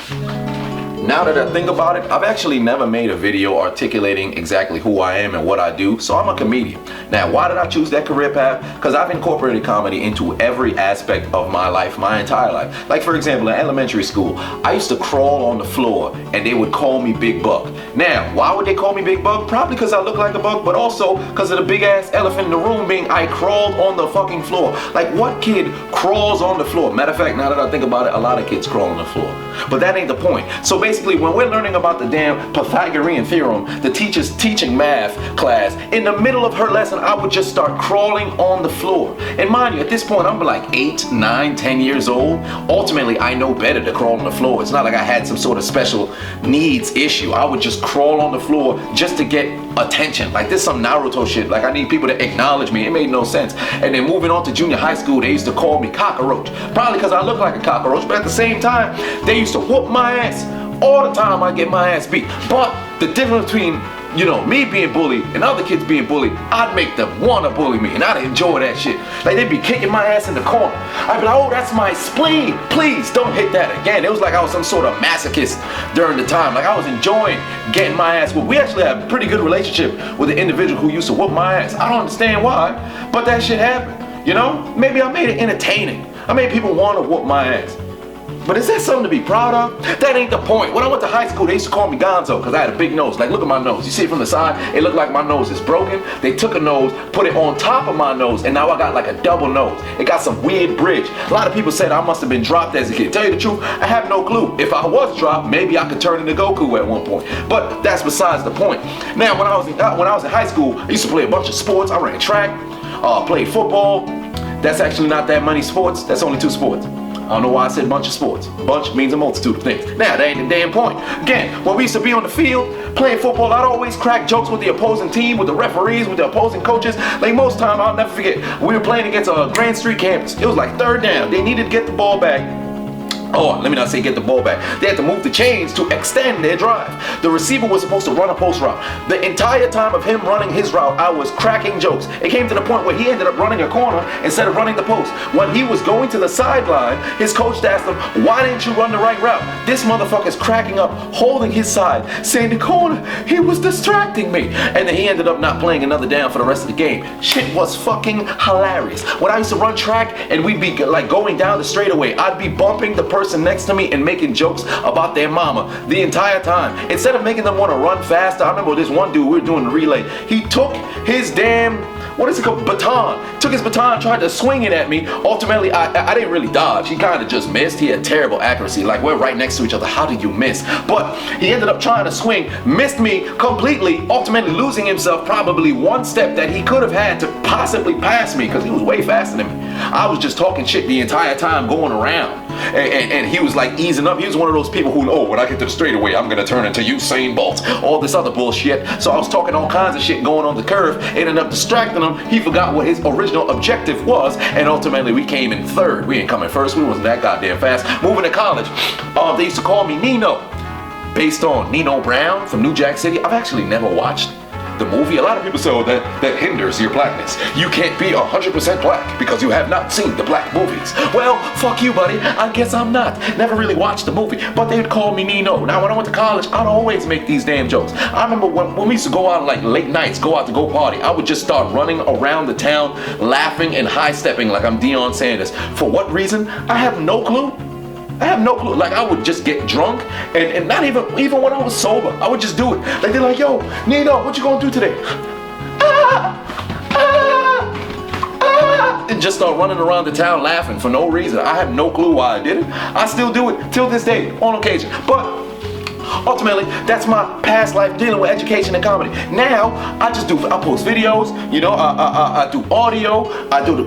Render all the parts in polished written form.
Now that I think about it, I've actually never made a video articulating exactly who I am and what I do, so I'm a comedian. Now, why did I choose that career path? Because I've incorporated comedy into every aspect of my life, my entire life. Like, for example, in elementary school, I used to crawl on the floor and they would call me Big Buck. Now, why would they call me Big Buck? Probably because I look like a buck, but also because of the big ass elephant in the room being I crawled on the fucking floor. Like, what kid crawls on the floor? Matter of fact, now that I think about it, a lot of kids crawl on the floor. But that ain't the point. So basically, when we're learning about the damn Pythagorean theorem, the teacher's teaching math class, in the middle of her lesson, I would just start crawling on the floor. And mind you, at this point, I'm like 8, 9, 10 years old. Ultimately, I know better to crawl on the floor. It's not like I had some sort of special needs issue. I would just crawl on the floor just to get attention. Like, this is some Naruto shit. Like, I need people to acknowledge me. It made no sense. And then moving on to junior high school, they used to call me Cockroach. Probably because I look like a cockroach, but at the same time, they used to whoop my ass. All the time I get my ass beat. But the difference between, me being bullied and other kids being bullied, I'd make them wanna bully me and I'd enjoy that shit. Like, they'd be kicking my ass in the corner. I'd be like, oh, that's my spleen. Please don't hit that again. It was like I was some sort of masochist during the time. Like, I was enjoying getting my ass whooped. We actually had a pretty good relationship with the individual who used to whoop my ass. I don't understand why, but that shit happened. Maybe I made it entertaining. I made people wanna whoop my ass. But is that something to be proud of? That ain't the point. When I went to high school, they used to call me Gonzo because I had a big nose. Like, look at my nose. You see it from the side? It looked like my nose is broken. They took a nose, put it on top of my nose, and now I got like a double nose. It got some weird bridge. A lot of people said I must have been dropped as a kid. Tell you the truth, I have no clue. If I was dropped, maybe I could turn into Goku at one point. But that's besides the point. Now, when I was in high school, I used to play a bunch of sports. I ran track, played football. That's actually not that many sports. That's only 2 sports. I don't know why I said bunch of sports. Bunch means a multitude of things. Now, that ain't the damn point. Again, when we used to be on the field playing football, I'd always crack jokes with the opposing team, with the referees, with the opposing coaches. Like, most time, I'll never forget, we were playing against a Grand Street campus. It was like 3rd down. They needed to get the ball back. Oh, let me not say get the ball back. They had to move the chains to extend their drive. The receiver was supposed to run a post route. The entire time of him running his route, I was cracking jokes. It came to the point where he ended up running a corner instead of running the post. When he was going to the sideline, his coach asked him, why didn't you run the right route? This motherfucker's cracking up, holding his side, saying the corner, he was distracting me. And then he ended up not playing another down for the rest of the game. Shit was fucking hilarious. When I used to run track and we'd be like going down the straightaway, I'd be bumping the person next to me and making jokes about their mama the entire time. Instead of making them want to run faster, I remember this one dude, we were doing the relay. He took his damn, baton. Took his baton, tried to swing it at me. Ultimately, I didn't really dodge. He kind of just missed. He had terrible accuracy. Like, we're right next to each other. How did you miss? But he ended up trying to swing, missed me completely, ultimately losing himself probably one step that he could have had to possibly pass me because he was way faster than me. I was just talking shit the entire time going around. And he was like easing up. He was one of those people who, when I get to the straightaway, I'm gonna turn into Usain Bolt. All this other bullshit. So I was talking all kinds of shit going on the curve. It ended up distracting him. He forgot what his original objective was, and ultimately we came in 3rd. We didn't come in 1st. We wasn't that goddamn fast. Moving to college, they used to call me Nino, based on Nino Brown from New Jack City. I've actually never watched the movie. A lot of people say that hinders your blackness. You can't be 100% black because you have not seen the black movies. Well, fuck you, buddy. I guess I'm not. Never really watched the movie, but they'd call me Nino. Now, when I went to college, I'd always make these damn jokes. I remember when we used to go out like late nights, go out to go party, I would just start running around the town, laughing and high-stepping like I'm Deion Sanders. For what reason? I have no clue. Like, I would just get drunk and not even when I was sober, I would just do it. Like, they're like, yo, Nino, what you gonna do today? And just start running around the town laughing for no reason. I have no clue why I did it. I still do it till this day on occasion. But ultimately, that's my past life dealing with education and comedy. Now, I post videos, I do audio,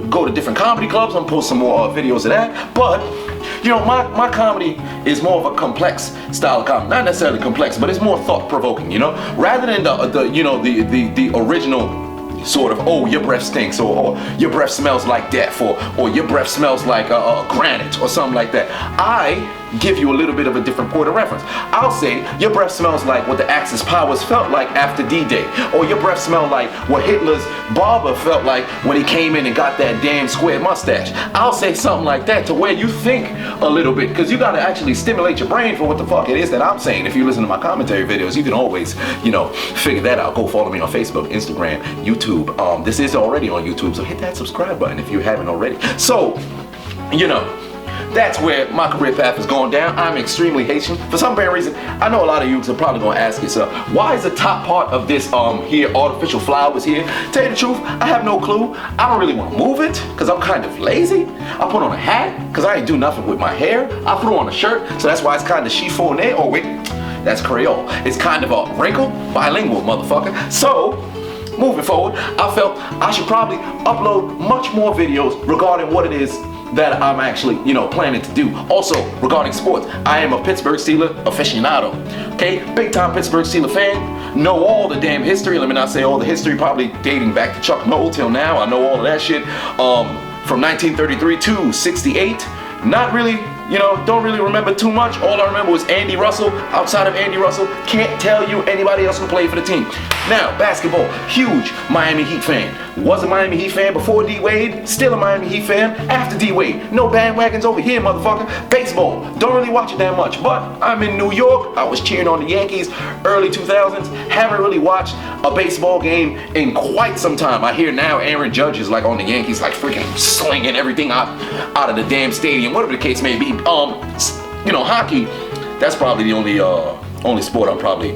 go to different comedy clubs, I'm post some more videos of that. But my comedy is more of a complex style of comedy. Not necessarily complex, but it's more thought-provoking, rather than the original sort of, oh, your breath stinks, or your breath smells like death, or your breath smells like granite, or something like that. I give you a little bit of a different point of reference. I'll say your breath smells like what the Axis powers felt like after D-Day, or your breath smelled like what Hitler's barber felt like when he came in and got that damn square mustache. I'll say something like that to where you think a little bit, because you got to actually stimulate your brain for what the fuck it is that I'm saying. If you listen to my commentary videos, you can always, figure that out. Go follow me on Facebook, Instagram, YouTube. This is already on YouTube, so hit that subscribe button if you haven't already. So, that's where my career path is going down. I'm extremely Haitian. For some bad reason, I know a lot of you are probably going to ask yourself, why is the top part of this here artificial flowers here? Tell you the truth, I have no clue. I don't really want to move it because I'm kind of lazy. I put on a hat because I ain't do nothing with my hair. I threw on a shirt, so that's why it's kind of chiffonné. Oh wait, that's Creole. It's kind of a wrinkle, bilingual motherfucker. So, moving forward, I felt I should probably upload much more videos regarding what it is that I'm actually, planning to do. Also, regarding sports, I am a Pittsburgh Steelers aficionado. Okay, big time Pittsburgh Steelers fan. Know all the damn history. Let me not say all the history, probably dating back to Chuck Noll till now. I know all of that shit. From 1933 to 68. Not really, don't really remember too much. All I remember was Andy Russell. Outside of Andy Russell, can't tell you anybody else who played for the team. Now, basketball, huge Miami Heat fan. Was a Miami Heat fan before D-Wade, still a Miami Heat fan after D-Wade. No bandwagons over here, motherfucker. Baseball, don't really watch it that much, but I'm in New York. I was cheering on the Yankees early 2000s. Haven't really watched a baseball game in quite some time. I hear now Aaron Judge is like on the Yankees, like freaking slinging everything out of the damn stadium, whatever the case may be. Hockey, that's probably the only sport I'm probably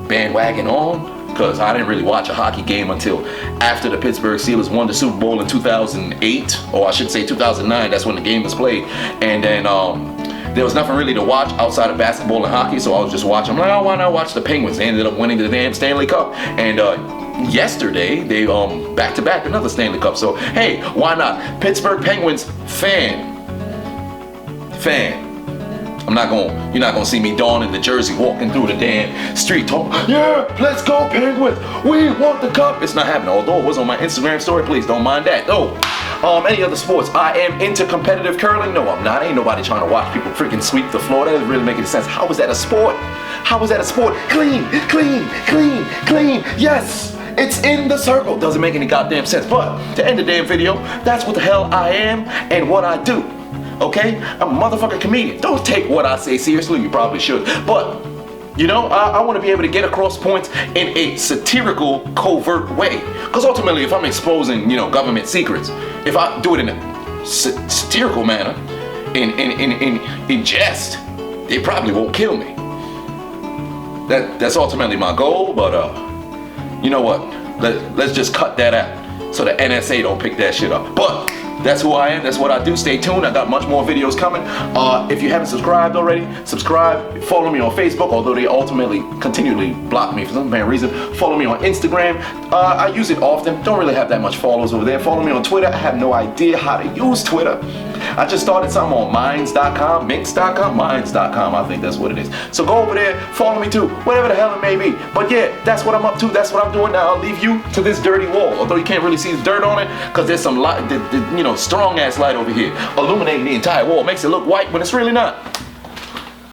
bandwagon on, because I didn't really watch a hockey game until after the Pittsburgh Steelers won the Super Bowl in 2008, or I should say 2009. That's when the game was played, and then there was nothing really to watch outside of basketball and hockey, so I was just watching. I'm like, oh, why not watch the Penguins? They ended up winning the damn Stanley Cup, and yesterday they back-to-back another Stanley Cup. So hey, why not? Pittsburgh Penguins fan. You're not gonna see me donning the jersey walking through the damn street talking, yeah, let's go Penguins, we want the cup. It's not happening, although it was on my Instagram story. Please don't mind that. Any other sports? I am into competitive curling. No, I'm not. Ain't nobody trying to watch people freaking sweep the floor. That doesn't really make any sense. How is that a sport? How is that a sport? Clean, clean, clean, clean. Yes, it's in the circle. Doesn't make any goddamn sense. But to end the damn video, that's what the hell I am and what I do. Okay? I'm a motherfucking comedian. Don't take what I say seriously. You probably should. But, I want to be able to get across points in a satirical, covert way. Because ultimately, if I'm exposing, government secrets, if I do it in a satirical manner, in jest, they probably won't kill me. That's ultimately my goal. But, you know what? Let's just cut that out so the NSA don't pick that shit up. But that's who I am. That's what I do. Stay tuned. I got much more videos coming. If you haven't subscribed already, subscribe. Follow me on Facebook, although they ultimately continually block me for some bad reason. Follow me on Instagram. I use it often. Don't really have that much followers over there. Follow me on Twitter. I have no idea how to use Twitter. I just started something on minds.com, minx.com, minds.com. I think that's what it is. So go over there. Follow me too. Whatever the hell it may be. But yeah, that's what I'm up to. That's what I'm doing now. I'll leave you to this dirty wall. Although you can't really see the dirt on it because there's some light, strong ass light over here illuminating the entire wall. Makes it look white when it's really not.